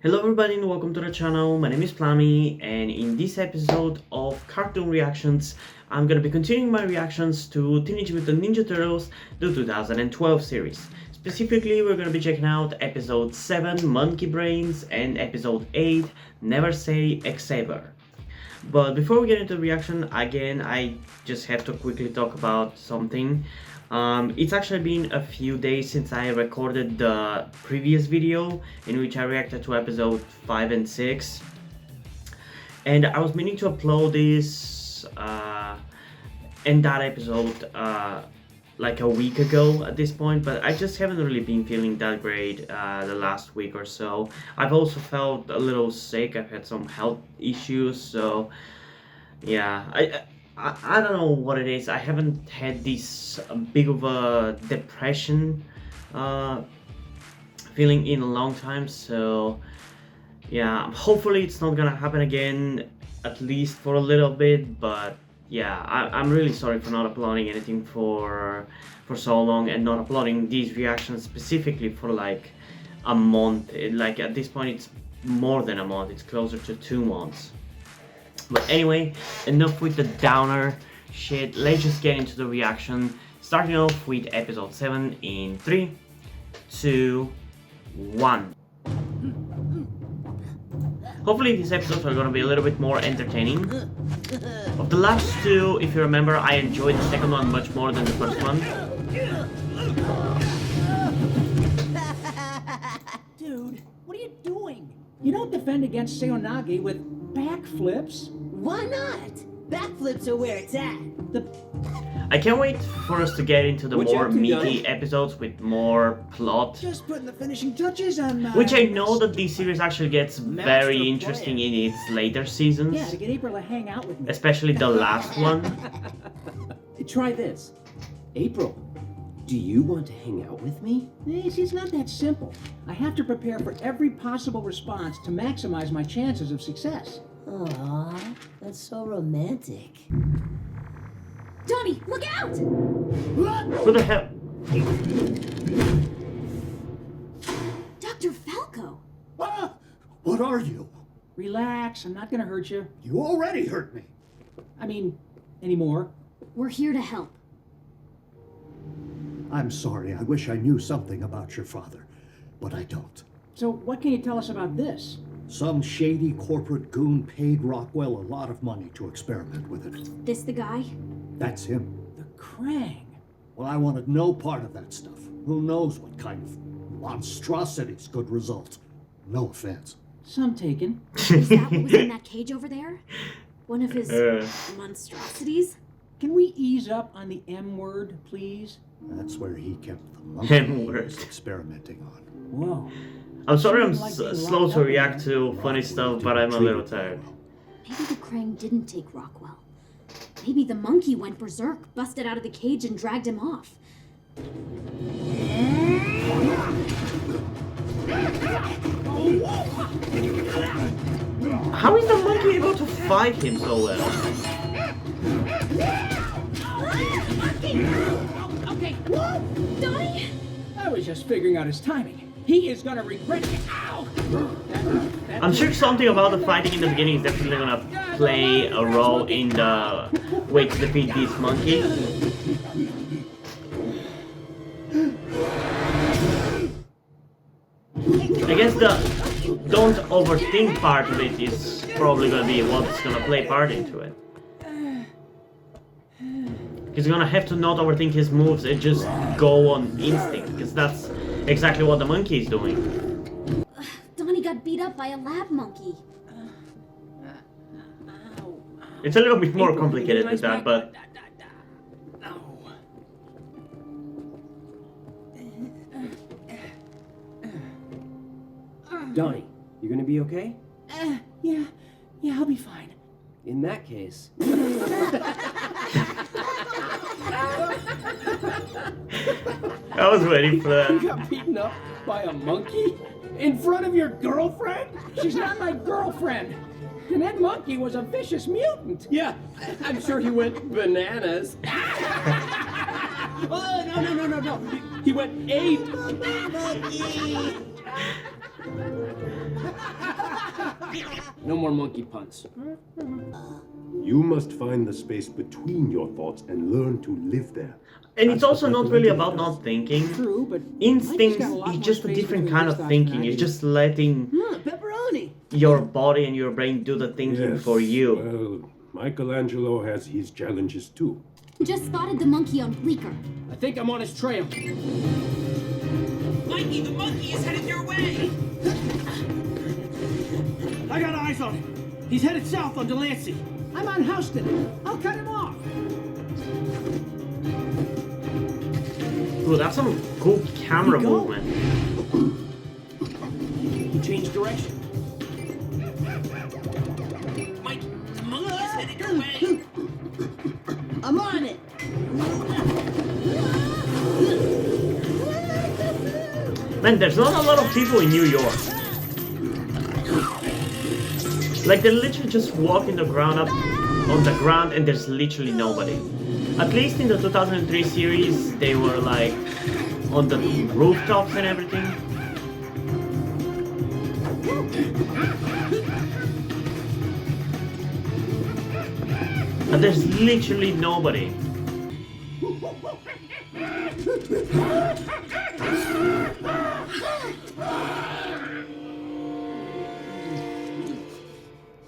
Hello everybody and welcome to the channel. My name is Plami, and in this episode of Cartoon Reactions, I'm gonna be continuing my reactions to Teenage Mutant Ninja Turtles, the 2012 series. Specifically, we're gonna be checking out episode 7, Monkey Brains, and episode 8, Never Say Xever. But before we get into the reaction, again, I just have to quickly talk about something. It's actually been a few days since I recorded the previous video in which I reacted to episode 5 and 6. And I was meaning to upload this and that episode like a week ago at this point, but I just haven't really been feeling that great the last week or so. I've also felt a little sick. I've had some health issues, so yeah, I don't know what it is. I haven't had this big of a depression feeling in a long time, so yeah, hopefully it's not gonna happen again, at least for a little bit. But yeah, I'm really sorry for not uploading anything for so long, and not uploading these reactions specifically for like a month. Like at this point it's more than a month, it's closer to 2 months. But anyway, enough with the downer shit, let's just get into the reaction, starting off with episode 7 in 3, 2, 1. Hopefully these episodes are gonna be a little bit more entertaining. Of the last two, if you remember, I enjoyed the second one much more than the first one. Dude, what are you doing? You don't defend against Seonagi with backflips. Why not? Backflips are where it's at. I can't wait for us to get into the more meaty episodes with more plot. Just putting the finishing touches on which I know that this series actually gets very interesting in its later seasons. Yeah, to get April to hang out with me. Especially the last one. Try this. April, do you want to hang out with me? It's not that simple. I have to prepare for every possible response to maximize my chances of success. Aww, that's so romantic. Donnie, look out! Who the hell? Dr. Falco! Ah, what are you? Relax, I'm not gonna hurt you. You already hurt me. I mean, anymore. We're here to help. I'm sorry. I wish I knew something about your father, but I don't. So what can you tell us about this? Some shady corporate goon paid Rockwell a lot of money to experiment with it. This the guy? That's him. The Krang. Well, I wanted no part of that stuff. Who knows what kind of monstrosities could result. No offense. Some taken. Is that what was in that cage over there? One of his monstrosities? Can we ease up on the M word, please? That's where he kept the monkey he was experimenting on. Whoa. I'm sorry I'm slow to react to funny stuff, but I'm a little tired. Maybe the Krang didn't take Rockwell. Maybe the monkey went berserk, busted out of the cage, and dragged him off. How is the monkey able to fight him so well? Okay. Donnie? I was just figuring out his timing. He is gonna regret it. Ow! I'm sure something about the fighting in the beginning is definitely gonna play a role in the way to defeat this monkey. I guess the don't overthink part of it is probably gonna be what's gonna play part into it. He's gonna have to not overthink his moves and just go on instinct, because that's exactly what the monkey is doing. Donnie got beat up by a lab monkey. It's a little bit more complicated than that, but... Donnie, you gonna be okay? Yeah, I'll be fine. In that case... I was waiting for that. You got beaten up by a monkey? In front of your girlfriend? She's not my girlfriend. And that monkey was a vicious mutant. Yeah, I'm sure he went bananas. Oh, no. He went ape. No more monkey puns. You must find the space between your thoughts and learn to live there. And it's That's also what not really Michelangelo about does. not thinking. True, but Instincts Mikey's got a lot is more just a space different between kind his of thoughts thinking. than I It's do. just letting Pepperoni. your body and your brain do the thinking Yes, for you. well, Michelangelo has his challenges too. Just spotted the monkey on Bleecker. I think I'm on his trail. Mikey, the monkey is headed your way! I got eyes on him. He's headed south on Delancey. I'm on Houston. I'll cut him off. Ooh, that's some cool camera Here we go. movement. He changed direction. Mike, the monkey is headed your way! I'm on it. Man, there's not a lot of people in New York. Like, they literally just walk in the ground up on the ground and there's literally nobody. At least in the 2003 series, they were like on the rooftops and everything. But there's literally nobody.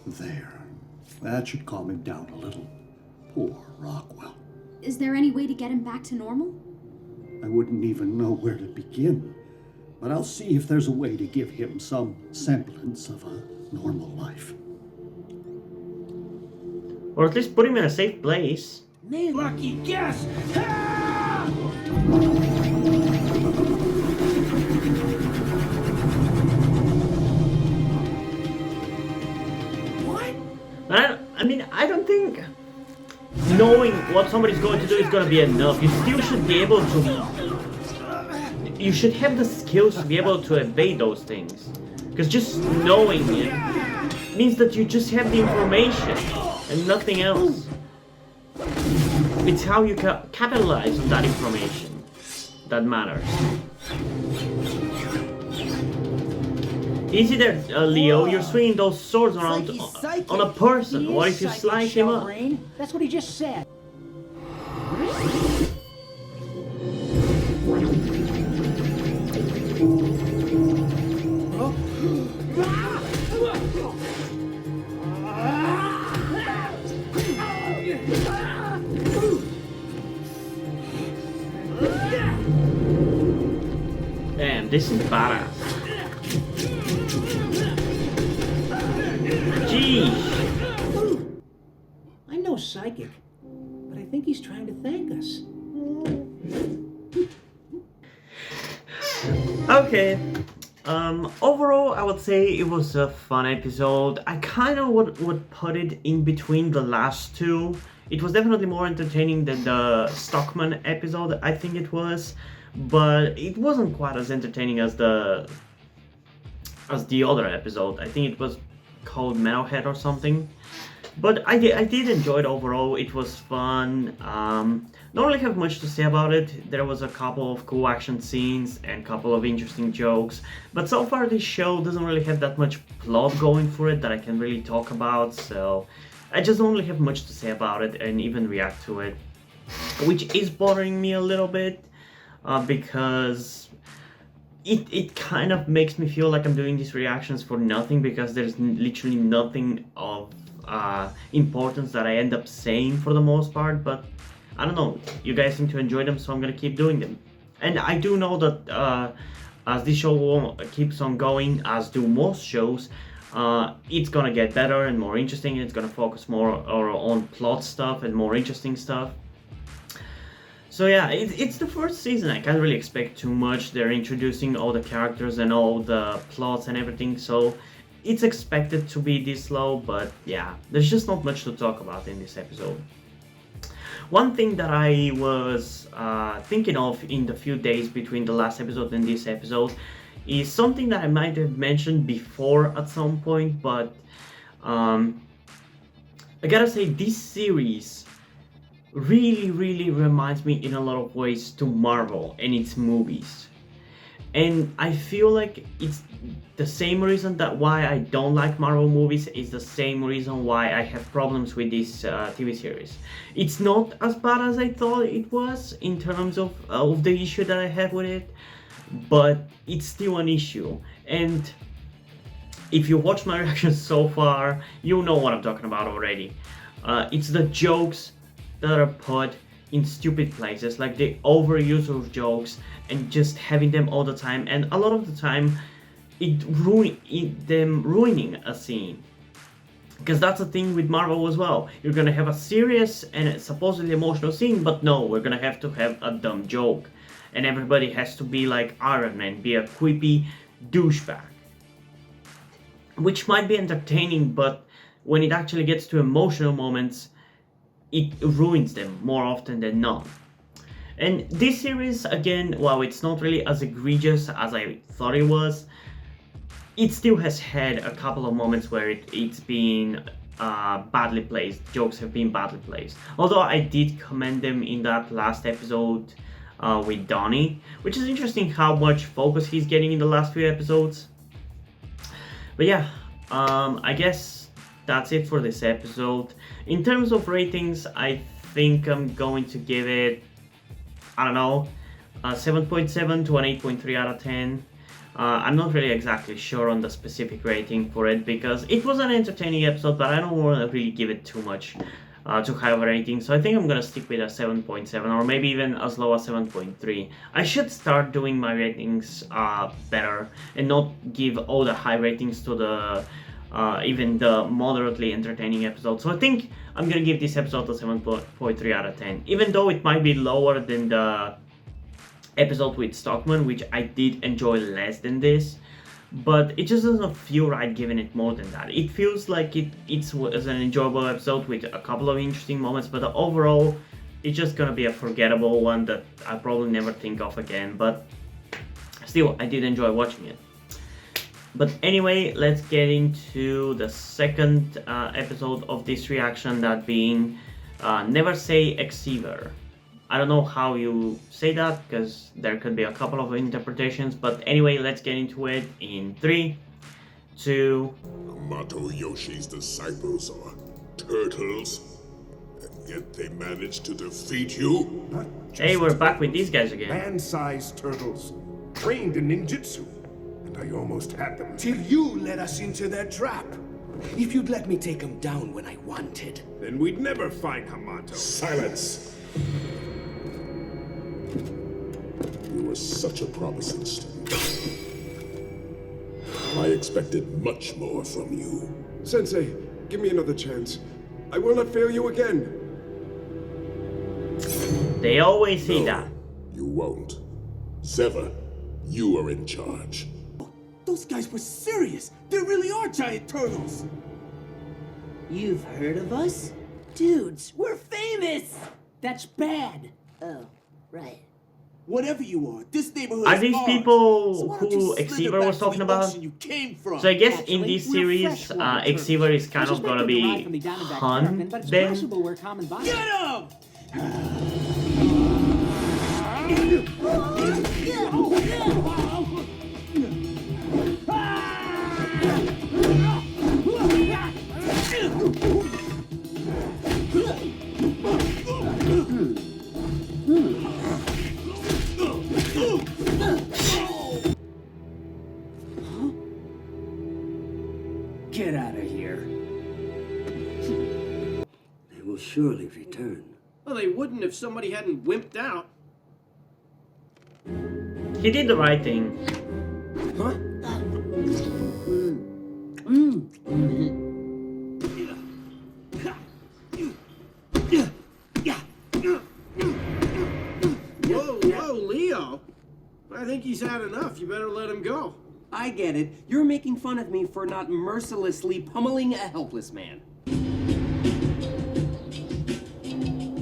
There. That should calm him down a little. Poor Rockwell. Is there any way to get him back to normal? I wouldn't even know where to begin. But I'll see if there's a way to give him some semblance of a normal life. Or at least put him in a safe place. Lucky guess. What? I mean, I don't think knowing what somebody's going to do is going to be enough. You still should be able to... You should have the skills to be able to evade those things. Because just knowing it means that you just have the information and nothing else. It's how you capitalize on that information that matters. Easy there, Leo. You're swinging those swords around on a person. What if you slice him up? That's what he just said. Damn, this is badass. Jeez. I know psychic, but I think he's trying to thank us. Okay. Overall, I would say it was a fun episode. I kind of would put it in between the last two. It was definitely more entertaining than the Stockman episode, I think it was. But it wasn't quite as entertaining as the other episode. I think it was called Metalhead or something. But I did enjoy it overall. It was fun. Don't really have much to say about it. There was a couple of cool action scenes and a couple of interesting jokes. But so far this show doesn't really have that much plot going for it that I can really talk about. So I just don't really have much to say about it and even react to it. Which is bothering me a little bit. Because it kind of makes me feel like I'm doing these reactions for nothing, because there's literally nothing of importance that I end up saying for the most part. But I don't know, you guys seem to enjoy them, so I'm gonna keep doing them. And I do know that as this show keeps on going, as do most shows, it's gonna get better and more interesting, and it's gonna focus more on plot stuff and more interesting stuff. So yeah, it's the first season. I can't really expect too much. They're introducing all the characters and all the plots and everything, so it's expected to be this slow, but yeah, there's just not much to talk about in this episode. One thing that I was thinking of in the few days between the last episode and this episode is something that I might have mentioned before at some point, but I gotta say, this series really reminds me in a lot of ways to Marvel and its movies. And I feel like it's the same reason that why I don't like Marvel movies is the same reason why I have problems with this TV series. It's not as bad as I thought it was in terms of the issue that I have with it, but it's still an issue. And if you watch my reactions so far, you know what I'm talking about already. It's the jokes that are put in stupid places, like the overuse of jokes and just having them all the time, and a lot of the time them ruining a scene. Because that's the thing with Marvel as well. You're gonna have a serious and supposedly emotional scene, but no, we're gonna have to have a dumb joke. And everybody has to be like Iron Man, be a quippy douchebag. Which might be entertaining, but when it actually gets to emotional moments, it ruins them more often than not. And this series, again, while it's not really as egregious as I thought it was, it still has had a couple of moments where it's been badly placed. Jokes have been badly placed. Although I did commend them in that last episode with Donnie, which is interesting how much focus he's getting in the last few episodes. But yeah, I guess that's it for this episode. In terms of ratings, I think I'm going to give it, I don't know, a 7.7 to an 8.3 out of 10. I'm not really exactly sure on the specific rating for it because it was an entertaining episode, but I don't want to really give it too much too high of a rating. So I think I'm gonna stick with a 7.7 or maybe even as low as 7.3. I should start doing my ratings better and not give all the high ratings to the even the moderately entertaining episode. So I think I'm gonna give this episode a 7.3 out of 10, even though it might be lower than the episode with Stockman, which I did enjoy less than this, but it just doesn't feel right giving it more than that. It feels like it's an enjoyable episode with a couple of interesting moments, but overall it's just gonna be a forgettable one that I'll probably never think of again, but still I did enjoy watching it. But anyway, let's get into the second episode of this reaction, that being Never Say Xever. I don't know how you say that because there could be a couple of interpretations, but anyway, let's get into it in 3, 2... Amato Yoshi's disciples are turtles, and yet they managed to defeat you? Hey, we're back with these guys again. Man-sized turtles, trained in ninjutsu, and I almost had them. Till you led us into their trap. If you'd let me take them down when I wanted. Then we'd never find Hamato. Silence! You were such a promising student. I expected much more from you. Sensei, give me another chance. I will not fail you again. They always say No, that. you won't. Xever, you are in charge. Those guys were serious. There really are giant turtles. You've heard of us? Dudes, we're famous! That's bad. Oh, right. Whatever you are, this neighborhood Are is these ours. people So why don't you who slither Xever back was to talking the about? ocean you came from? So I guess in Actually, this we're series, freshwater turtles. Xever is kind I of gonna suspect they're derived from be the Diamondback Han, terrapin, but it's then? possible we're common bodies. Get him! Get out of here. They will surely return. Well, they wouldn't if somebody hadn't wimped out. He did the right thing. Huh? Whoa, Leo. I think he's had enough. You better let him go. I get it. You're making fun of me for not mercilessly pummeling a helpless man.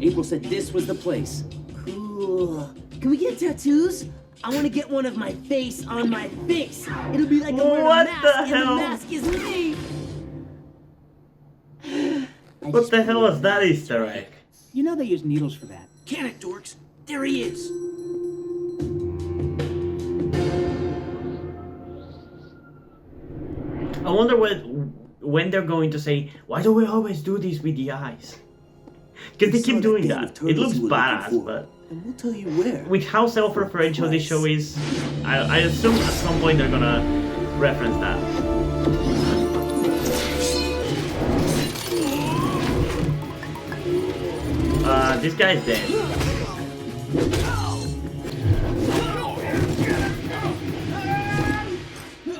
April said this was the place. Cool. Can we get tattoos? I want to get one of my face on my face. It'll be like I'm wearing What a mask, the and hell? the mask is me. What the hell was that Easter egg? You know they use needles for that. Can it, dorks? There he is. wonder when they're going to say, why do we always do this with the eyes? Because they keep doing that. It looks badass, but And we'll tell you where. with how self-referential this show is, I assume at some point they're gonna reference that. This guy's dead.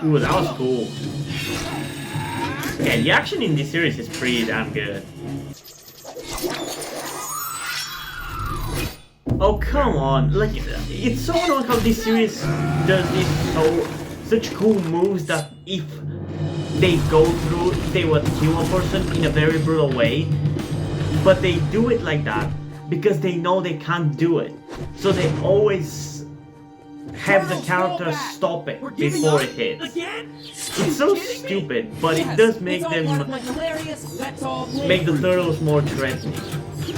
Ooh, that was cool. Yeah, the action in this series is pretty damn good. Oh, come on. Like, it's so annoying how this series does such cool moves that if they would kill a person in a very brutal way, but they do it like that because they know they can't do it. So they always have the character stop it before it hits. It's so stupid, but it does make them make the turtles more threatening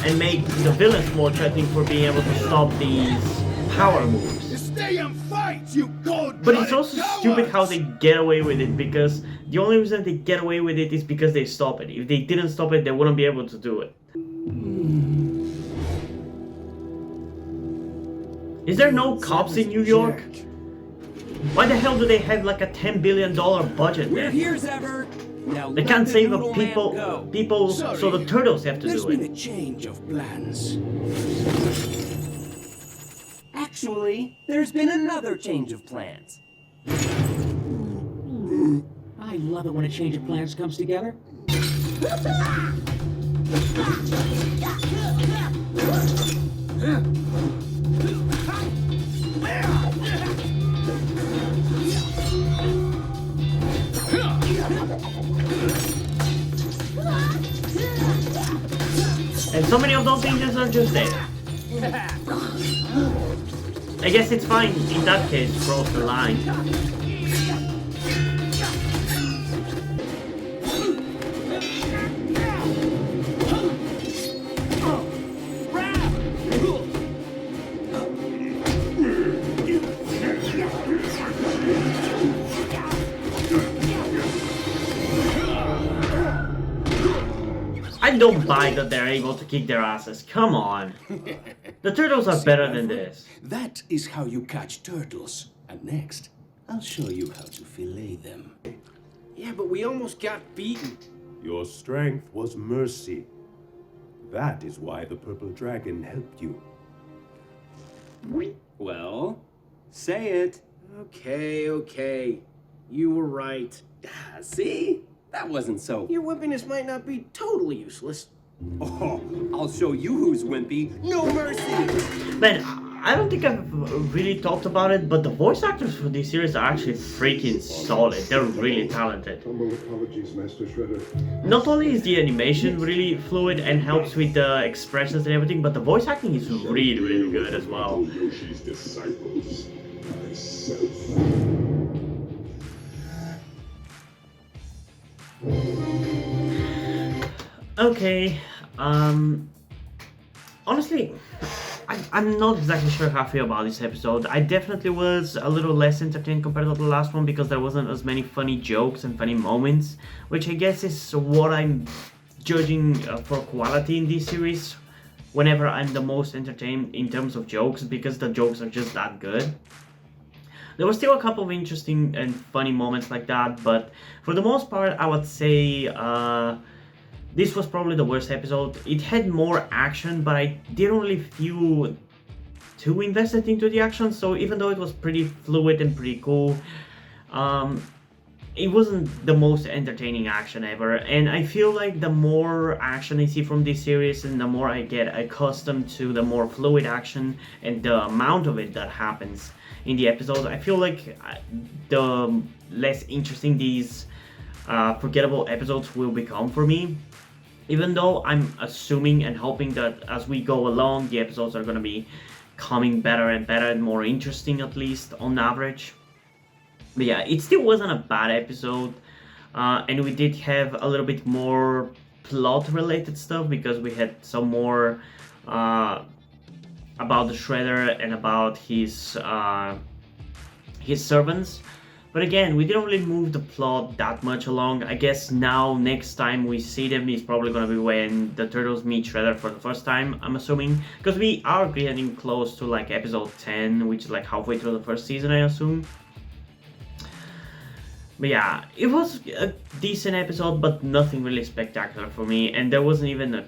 and make the villains more threatening for being able to stop these power moves. Stay and fight, you cold. But it's also stupid how they get away with it, because the only reason they get away with it is because they stop it. If they didn't stop it, they wouldn't be able to do it. Is there no cops in New York? Why the hell do they have like a $10 billion budget We're then? here, Xever. Now They let can't the save the noodle man people, go. so the turtles have to There's do been it. a change of plans. Actually, there's been another change of plans. I love it when a change of plans comes together. And so many of those ninjas are just dead. I guess it's fine in that case to cross the line. I don't buy that they're able to kick their asses. Come on. The turtles are better than this. That is how you catch turtles. And next, I'll show you how to fillet them. Yeah, but we almost got beaten. Your strength was mercy. That is why the purple dragon helped you. Well, say it. Okay. You were right. See? That wasn't so. Your wimpiness might not be totally useless. Oh, I'll show you who's wimpy. No mercy! Man, I don't think I've really talked about it, but the voice actors for this series are actually freaking solid. They're really talented. Humble apologies, Master Shredder. Not only is the animation really fluid and helps with the expressions and everything, but the voice acting is really, really good as well. Yoshi's disciples. Myself. Okay, honestly, I'm not exactly sure how I feel about this episode. I definitely was a little less entertained compared to the last one because there wasn't as many funny jokes and funny moments, which I guess is what I'm judging for quality in this series whenever I'm the most entertained in terms of jokes, because the jokes are just that good. There were still a couple of interesting and funny moments like that, but for the most part, I would say this was probably the worst episode. It had more action, but I didn't really feel too invested into the action, so even though it was pretty fluid and pretty cool, it wasn't the most entertaining action ever. And I feel like the more action I see from this series and the more I get accustomed to the more fluid action and the amount of it that happens in the episodes, I feel like the less interesting these forgettable episodes will become for me. Even though I'm assuming and hoping that as we go along, the episodes are going to be coming better and better and more interesting, at least on average. But yeah, it still wasn't a bad episode, and we did have a little bit more plot-related stuff because we had some more about the Shredder and about his servants. But again, we didn't really move the plot that much along. I guess now, next time we see them is probably gonna be when the Turtles meet Shredder for the first time, I'm assuming. Because we are getting close to like episode 10, which is like halfway through the first season, I assume. But yeah, it was a decent episode, but nothing really spectacular for me. And there wasn't even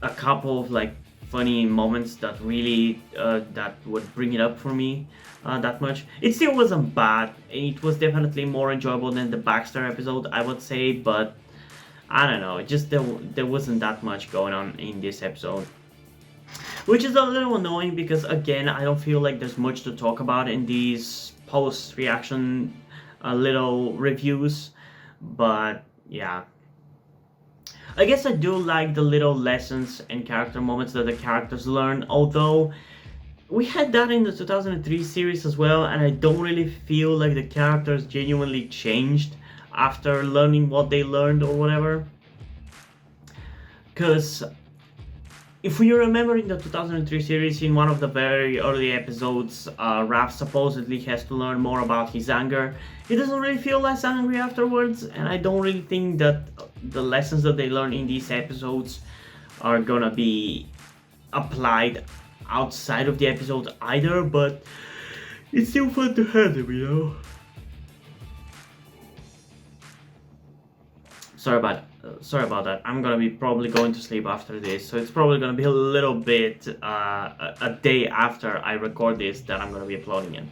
a couple of like funny moments that really that would bring it up for me that much. It still wasn't bad. It was definitely more enjoyable than the Baxter episode, I would say, but I don't know, just there wasn't that much going on in this episode, which is a little annoying because again, I don't feel like there's much to talk about in these post-reaction little reviews. But yeah, I guess I do like the little lessons and character moments that the characters learn, although we had that in the 2003 series as well, and I don't really feel like the characters genuinely changed after learning what they learned or whatever. Because if you remember in the 2003 series, in one of the very early episodes, Raph supposedly has to learn more about his anger. He doesn't really feel less angry afterwards, and I don't really think that the lessons that they learn in these episodes are gonna be applied outside of the episode either, but it's still fun to have them, you know? Sorry about that. I'm gonna be probably going to sleep after this, so it's probably gonna be a little bit a day after I record this that I'm gonna be uploading it.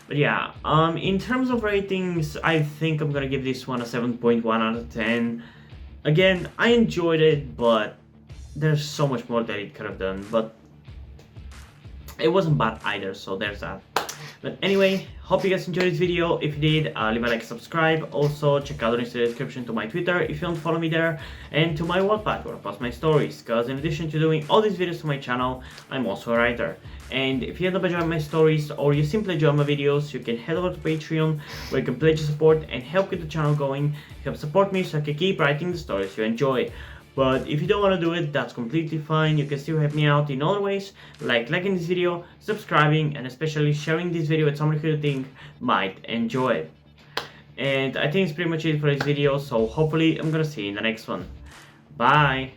But yeah, in terms of ratings, I think I'm gonna give this one a 7.1 out of 10. Again, I enjoyed it, but there's so much more that it could have done, but it wasn't bad either, so there's that. But anyway, hope you guys enjoyed this video. If you did, leave a like, subscribe. Also, check out the links in the description to my Twitter if you don't follow me there, and to my Wattpad where I post my stories. Because in addition to doing all these videos to my channel, I'm also a writer. And if you end up enjoying my stories, or you simply enjoy my videos, you can head over to Patreon, where you can pledge your support and help get the channel going. Help support me so I can keep writing the stories you enjoy. But if you don't want to do it, that's completely fine. You can still help me out in other ways, like liking this video, subscribing, and especially sharing this video with somebody who you think might enjoy it. And I think it's pretty much it for this video, so hopefully I'm gonna see you in the next one. Bye!